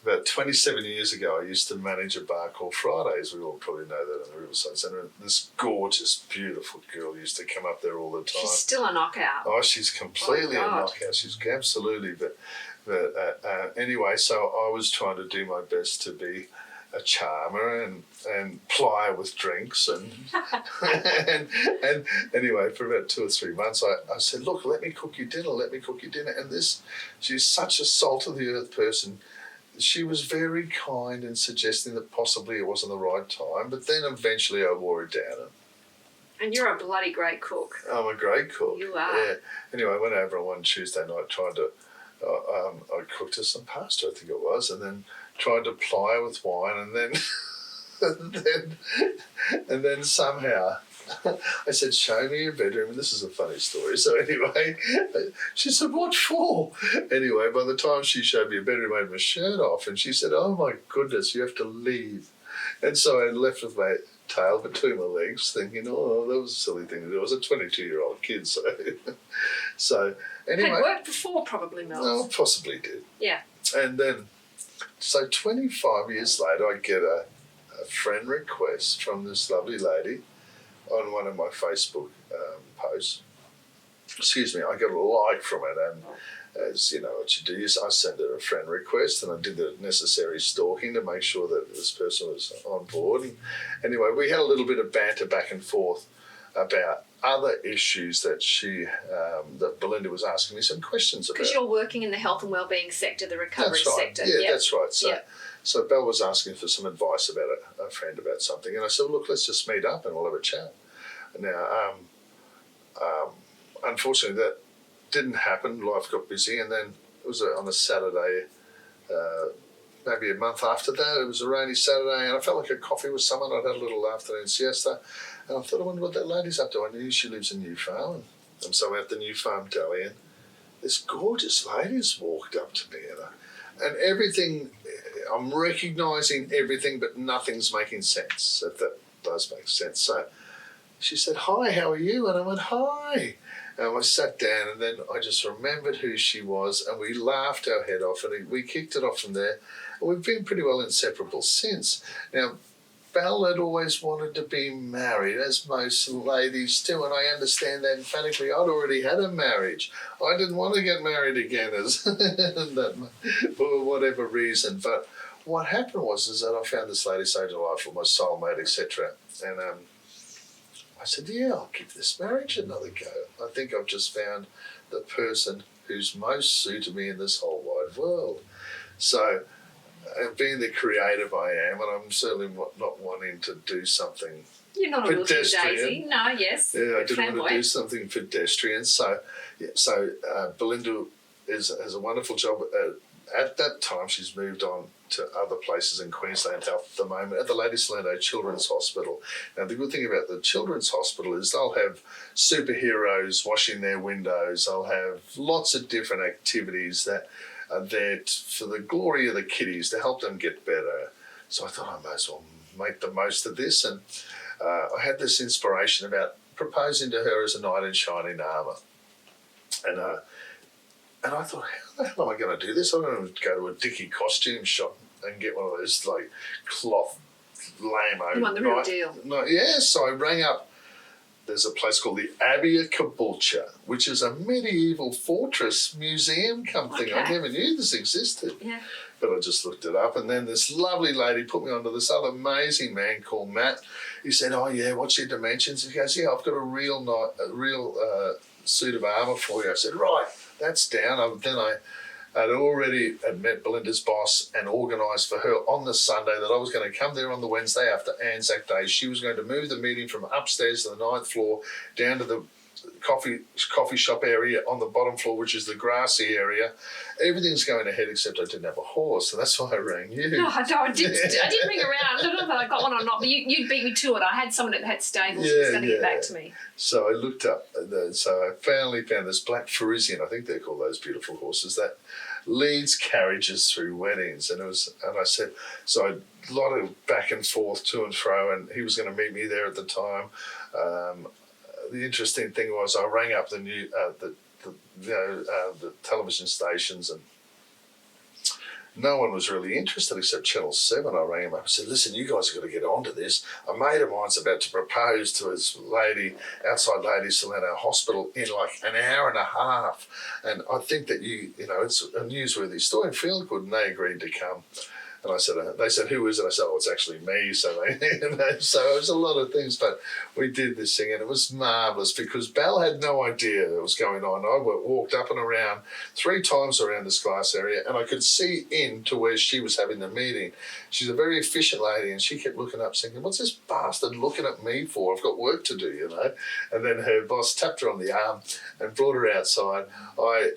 About 27 years ago, I used to manage a bar called Fridays. We all probably know that in the Riverside Centre. This gorgeous, beautiful girl used to come up there all the time. She's still a knockout. Oh, she's completely a knockout. She's absolutely. But anyway, so I was trying to do my best to be a charmer and ply her with drinks and and anyway, for about 2 or 3 months, I said, look, let me cook you dinner. And she's such a salt of the earth person. She was very kind in suggesting that possibly it wasn't the right time, but then eventually I wore it down. And you're a bloody great cook. I'm a great cook. You are. Yeah. Anyway, I went over on one Tuesday night trying to, I cooked her some pasta, I think it was, and then tried to ply her with wine, and then somehow I said, show me your bedroom, and this is a funny story. So anyway, she said, what for? Anyway, by the time she showed me a bedroom, I had my shirt off, and she said, oh my goodness, you have to leave. And so I left with my tail between my legs, thinking, oh, that was a silly thing to do. I was a 22-year-old kid, so anyway. Had worked before, probably, Mel. No, possibly did. Yeah. And then, so 25 years later, I get a friend request from this lovely lady on one of my Facebook posts. Excuse me, I got a like from it, and as you know what you do, I send her a friend request, and I did the necessary stalking to make sure that this person was on board. And anyway, we had a little bit of banter back and forth about other issues that that Belinda was asking me some questions about. Because you're working in the health and wellbeing sector, the recovery sector. Yeah, that's right. So Belle was asking for some advice about a friend about something, and I said, look, let's just meet up and we'll have a chat. Now, unfortunately, that didn't happen. Life got busy, and then it was on a Saturday, maybe a month after that. It was a rainy Saturday, and I felt like a coffee with someone. I'd had a little afternoon siesta, and I thought, I wonder what that lady's up to. I knew she lives in New Farm, and so we're at the New Farm Deli, and this gorgeous lady's walked up to me, and everything, I'm recognising everything, but nothing's making sense, if that does make sense. So she said, hi, how are you? And I went, hi. And I sat down, and then I just remembered who she was, and we laughed our head off, and we kicked it off from there. And we've been pretty well inseparable since. Now, Belle had always wanted to be married, as most ladies do, and I understand that emphatically. I'd already had a marriage. I didn't want to get married again for whatever reason. But what happened was that I found this lady so delightful, my soulmate, etc. And I said, yeah, I'll give this marriage another go. I think I've just found the person who's most suited me in this whole wide world. So, being the creative I am, and I'm certainly not wanting to do something You're not pedestrian. A Daisy. No, yes. Yeah, I didn't want to do something pedestrian. So Belinda has a wonderful job. At that time, she's moved on to other places in Queensland Health at the moment, at the Ladies Lando Children's Hospital. Now, the good thing about the Children's Hospital is they'll have superheroes washing their windows. They'll have lots of different activities that are there for the glory of the kiddies, to help them get better. So I thought I might as well make the most of this. And I had this inspiration about proposing to her as a knight in shining armour. And I thought, how the hell am I going to do this? I'm going to go to a Dickie costume shop and get one of those like cloth lame-o. You want the real deal. No, yeah, so I rang up. There's a place called the Abbey of Compulsion, which is a medieval fortress museum thing. Okay. I never knew this existed. Yeah. But I just looked it up, and then this lovely lady put me onto this other amazing man called Matt. He said, oh yeah, what's your dimensions? He goes, yeah, I've got a real suit of armour for you. I said, right, that's down. Then I had already met Belinda's boss and organised for her on the Sunday that I was going to come there on the Wednesday after Anzac Day. She was going to move the meeting from upstairs to the 9th floor down to the coffee shop area on the bottom floor, which is the grassy area. Everything's going ahead except I didn't have a horse, so that's why I rang you. No, I did ring around. I don't know if I got one or not, but you beat me to it. I had someone that had stables who was going to get back to me. So I looked up, so I finally found this black Parisian, I think they're called those beautiful horses, that leads carriages through weddings, and I said, so a lot of back and forth, to and fro, and he was going to meet me there at the time. The interesting thing was I rang up the television stations, and no one was really interested except Channel 7. I rang him up and said, listen, you guys have got to get onto this. A mate of mine's about to propose to his outside lady Selena Hospital in like an hour and a half. And I think that it's a newsworthy story and feel good. And they agreed to come. And they said, who is it? I said, it's actually me. So so it was a lot of things, but we did this thing, and it was marvellous because Belle had no idea what was going on. I walked up and around 3 times around this glass area, and I could see into where she was having the meeting. She's a very efficient lady, and she kept looking up thinking, what's this bastard looking at me for? I've got work to do, And then her boss tapped her on the arm and brought her outside. I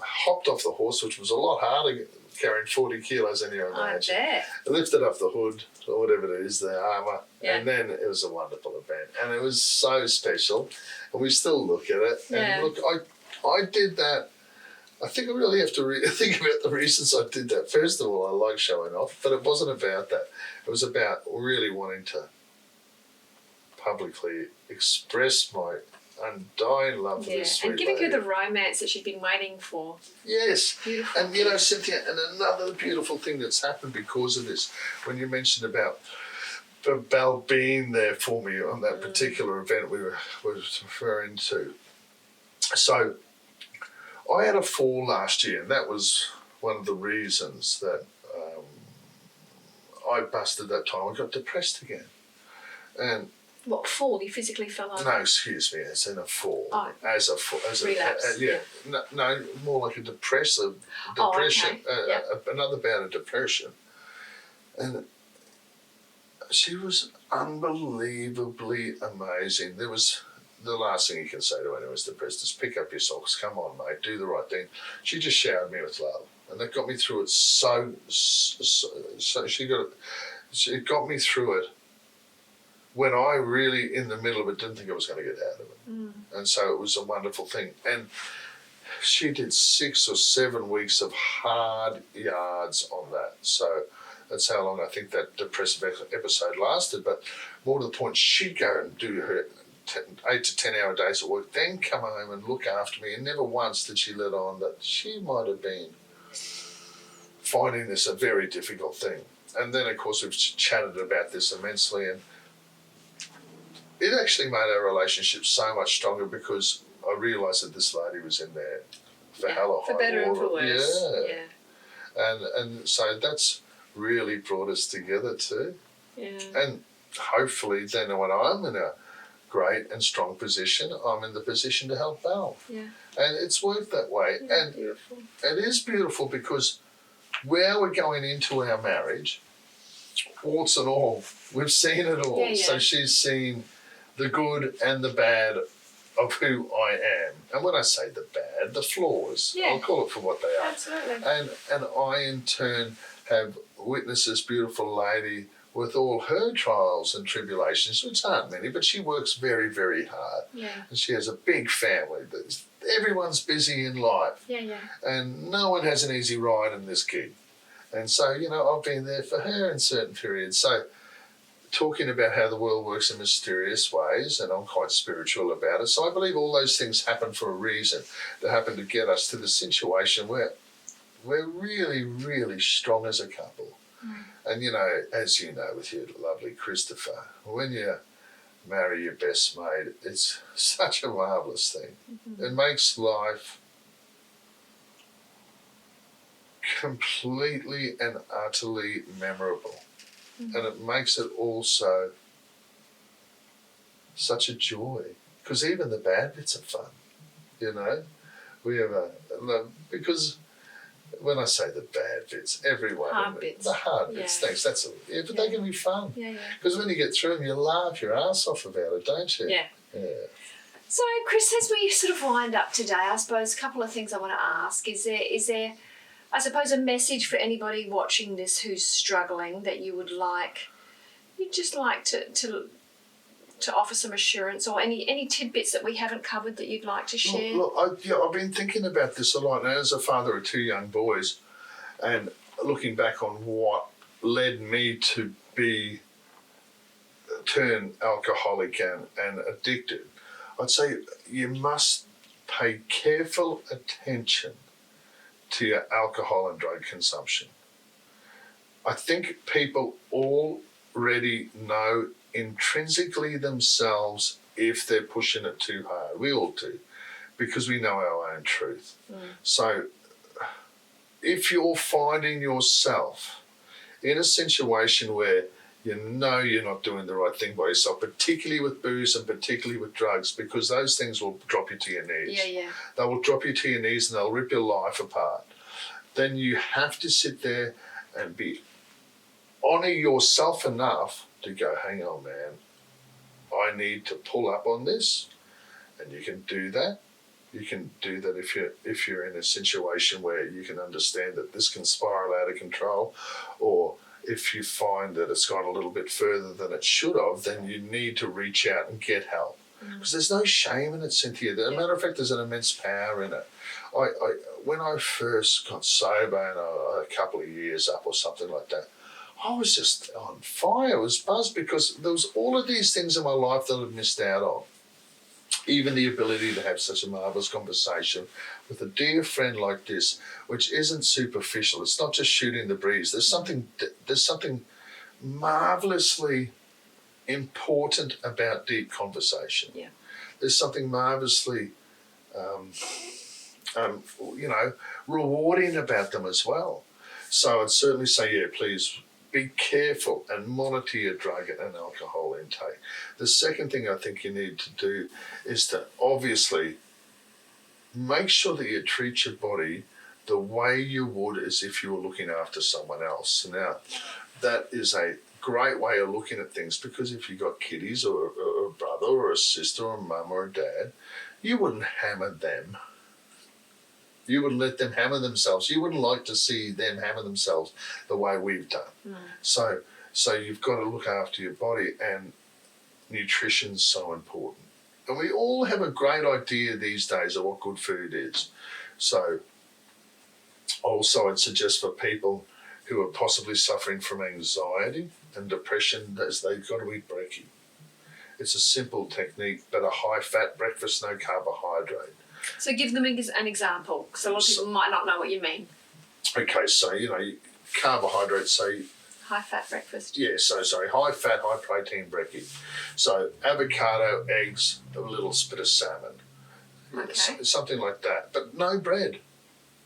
hopped off the horse, which was a lot harder, carrying 40 kilos in your imagine. I bet. I lifted up the hood or whatever it is, the armour, Yeah. and then it was a wonderful event, and it was so special, and we still look at it. Yeah. And look, I did that. I think I really have to think about the reasons I did that. First of all, I like showing off, but it wasn't about that. It was about really wanting to publicly express my undying love for this sweet and giving lady. her the romance that she'd been waiting for. Yes. Beautiful. And Cynthia, and another beautiful thing that's happened because of this, when you mentioned about Belle being there for me on that particular event we were referring to. So I had a fall last year, and that was one of the reasons that I busted that time. I got depressed again. And What, fall? You physically fell over? no, excuse me, as in a fall. Oh. As a Relapse. yeah. No, more like a depression. Oh, okay. Another bout of depression. And she was unbelievably amazing. There was the last thing you can say to anyone who's depressed is pick up your socks, come on, mate, do the right thing. She just showered me with love, and that got me through it. So it got me through it when I really, in the middle of it, didn't think I was going to get out of it. And so it was a wonderful thing. And she did 6 or 7 weeks of hard yards on that. So that's how long I think that depressive episode lasted. But more to the point, she'd go and do her 8 to 10 hour days at work, then come home and look after me. And never once did she let on that she might have been finding this a very difficult thing. And then, of course, we've chatted about this immensely, and it actually made our relationship so much stronger because I realised that this lady was in there for hell or high for better and for water. worse. Yeah. And so that's really brought us together too. Yeah. And hopefully then when I'm in a great and strong position, I'm in the position to help Belle. Yeah. And it's worked that way. Yeah, And beautiful. it is beautiful because where we're going into our marriage, warts and all, we've seen it all. Yeah. So she's seen the good and the bad of who I am. And when I say the bad, the flaws, Yeah. I'll call it for what they are. Absolutely. And I in turn have witnessed this beautiful lady with all her trials and tribulations, which aren't many, but she works very, very hard. Yeah. And she has a big family. Everyone's busy in life. Yeah. And no one has an easy ride in this gig. And so, I've been there for her in certain periods. So talking about how the world works in mysterious ways, and I'm quite spiritual about it. So I believe all those things happen for a reason. They happen to get us to the situation where we're really, really strong as a couple. And, as you know with your lovely Christopher, when you marry your best mate, it's such a marvellous thing. It makes life completely and utterly memorable. And it makes it also such a joy, because even the bad bits are fun, We have because when I say the bad bits, everyone... Hard bits. The hard bits, Yeah. thanks, that's all. Yeah, but they can be fun. Yeah. Because when you get through them, you laugh your ass off about it, don't you? Yeah. Yeah. So, Chris, as we sort of wind up today, I suppose a couple of things I want to ask. Is there, I suppose, a message for anybody watching this who's struggling that you'd just like to to offer some assurance, or any tidbits that we haven't covered that you'd like to share? Look, I've been thinking about this a lot, and as a father of two young boys, and looking back on what led me to turn alcoholic and addicted, I'd say you must pay careful attention to your alcohol and drug consumption. I think people already know intrinsically themselves if they're pushing it too hard. We all do, because we know our own truth. So if you're finding yourself in a situation where you know you're not doing the right thing by yourself, particularly with booze and particularly with drugs, because those things will drop you to your knees. Yeah. They will drop you to your knees and they'll rip your life apart. Then you have to sit there and honour yourself enough to go, hang on, man, I need to pull up on this. And you can do that. You can do that if you're in a situation where you can understand that this can spiral out of control, or if you find that it's gone a little bit further than it should have, then you need to reach out and get help. Because there's no shame in it, Cynthia. As a matter of fact, there's an immense power in it. When I first got sober and a couple of years up or something like that, I was just on fire. I was buzzed because there was all of these things in my life that I'd missed out on. Even the ability to have such a marvellous conversation with a dear friend like this, which isn't superficial. It's not just shooting the breeze. There's something marvellously important about deep conversation. Yeah. There's something marvellously, rewarding about them as well. So I'd certainly say, yeah, please be careful and monitor your drug and alcohol intake. The second thing I think you need to do is to obviously make sure that you treat your body the way you would as if you were looking after someone else. Now, that is a great way of looking at things, because if you've got kiddies or a brother or a sister or a mum or a dad, you wouldn't hammer them. You wouldn't let them hammer themselves. You wouldn't like to see them hammer themselves the way we've done. So you've got to look after your body, and nutrition's so important. And we all have a great idea these days of what good food is. So also I'd suggest for people who are possibly suffering from anxiety and depression, that they've got to eat brekkie. It's a simple technique, but a high-fat breakfast, no carbohydrate. So give them an example, because a lot of people might not know what you mean. Okay, so, carbohydrates, so... High-fat breakfast. Yeah, high-fat, high-protein brekkie. So avocado, eggs, a little bit of salmon. Okay. Something like that. But no bread.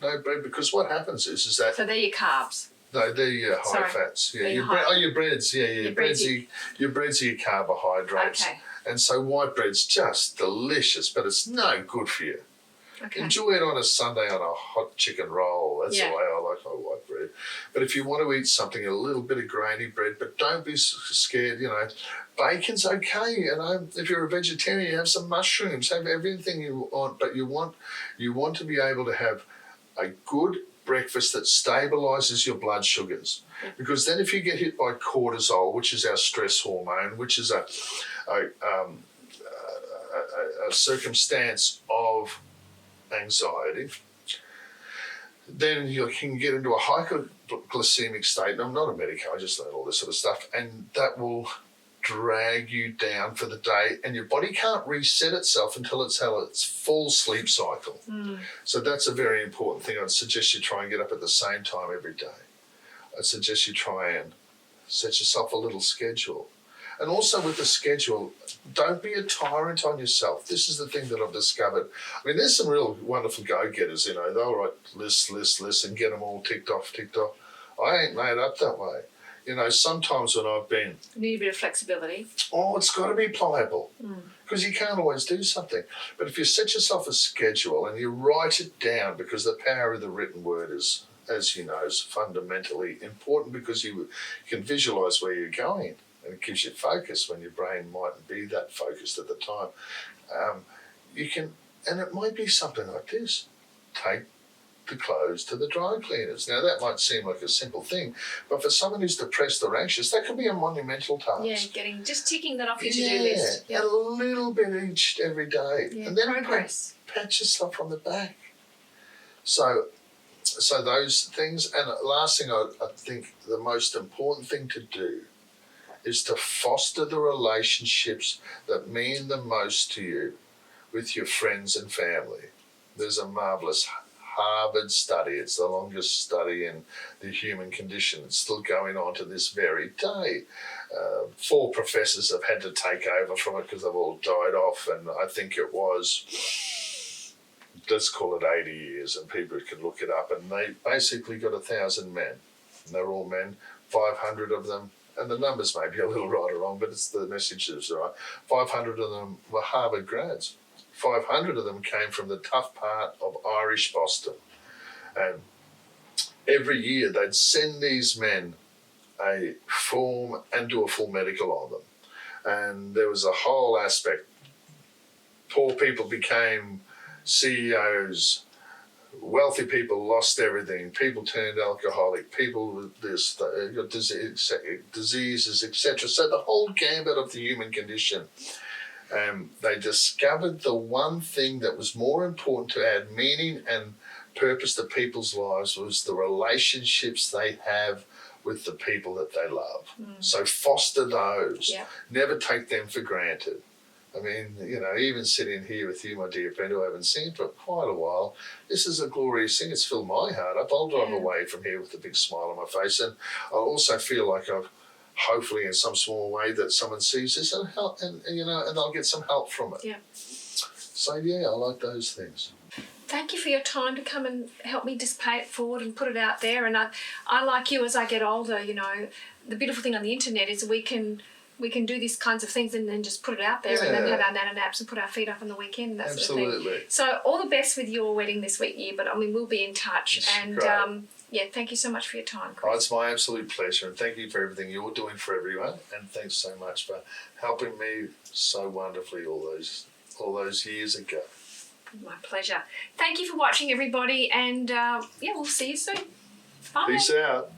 No bread, because what happens is that... So they're your carbs. No, they're your high fats. Yeah, your breads. Yeah, your breads are your carbohydrates. Okay. And so white bread's just delicious, but it's no good for you. Okay. Enjoy it on a Sunday on a hot chicken roll. That's the way I like my white bread. But if you want to eat something, a little bit of grainy bread, but don't be scared, bacon's okay, if you're a vegetarian, have some mushrooms, have everything you want, but you want to be able to have a good breakfast that stabilises your blood sugars. Because then if you get hit by cortisol, which is our stress hormone, which is a circumstance of anxiety, then you can get into a hypoglycemic state. And I'm not a medic, I just learn all this sort of stuff, and that will drag you down for the day, and your body can't reset itself until it's had its full sleep cycle. So that's a very important thing. I'd suggest you try and get up at the same time every day. I'd suggest you try and set yourself a little schedule. And also with the schedule, don't be a tyrant on yourself. This is the thing that I've discovered. I mean, there's some real wonderful go-getters, they'll write lists and get them all ticked off. I ain't made up that way. Sometimes when I've been... You need a bit of flexibility. Oh, it's got to be pliable, because you can't always do something. But if you set yourself a schedule and you write it down, because the power of the written word is, as you know, is fundamentally important, because you can visualise where you're going, and it gives you focus when your brain mightn't be that focused at the time. You can, and it might be something like this. Take the clothes to the dry cleaners. Now, that might seem like a simple thing, but for someone who's depressed or anxious, that could be a monumental task. Yeah, just ticking that off your to-do list. Yeah, a little bit each every day. Yeah, and then progress. pat yourself on the back. So those things, and last thing I think the most important thing to do is to foster the relationships that mean the most to you with your friends and family. There's a marvellous Harvard study. It's the longest study in the human condition. It's still going on to this very day. 4 professors have had to take over from it because they've all died off, and I think it was, let's call it 80 years, and people can look it up, and they basically got 1,000 men, and they're all men, 500 of them, and the numbers may be a little right or wrong, but it's the message is right, 500 of them were Harvard grads. 500 of them came from the tough part of Irish Boston. And every year they'd send these men a form and do a full medical on them. And there was a whole aspect. Poor people became CEOs. Wealthy people lost everything. People turned alcoholic. People with this, got diseases, etc. So the whole gambit of the human condition. They discovered the one thing that was more important to add meaning and purpose to people's lives was the relationships they have with the people that they love. So foster those. Yeah. Never take them for granted. I mean, even sitting here with you, my dear friend, who I haven't seen for quite a while, this is a glorious thing. It's filled my heart up. I'll drive away from here with a big smile on my face, and I'll also feel like I've hopefully in some small way that someone sees this and help, and I'll get some help from it. Yeah. So I like those things. Thank you for your time to come and help me just pay it forward and put it out there. And I like you as I get older, the beautiful thing on the internet is we can do these kinds of things and then just put it out there and then have our nana naps and put our feet up on the weekend and that sort of thing. So all the best with your wedding this year, but we'll be in touch. It's and great. Thank you so much for your time, Chris. Oh, it's my absolute pleasure, and thank you for everything you're doing for everyone, and thanks so much for helping me so wonderfully all those years ago. My pleasure. Thank you for watching, everybody, and we'll see you soon. Bye. Peace out.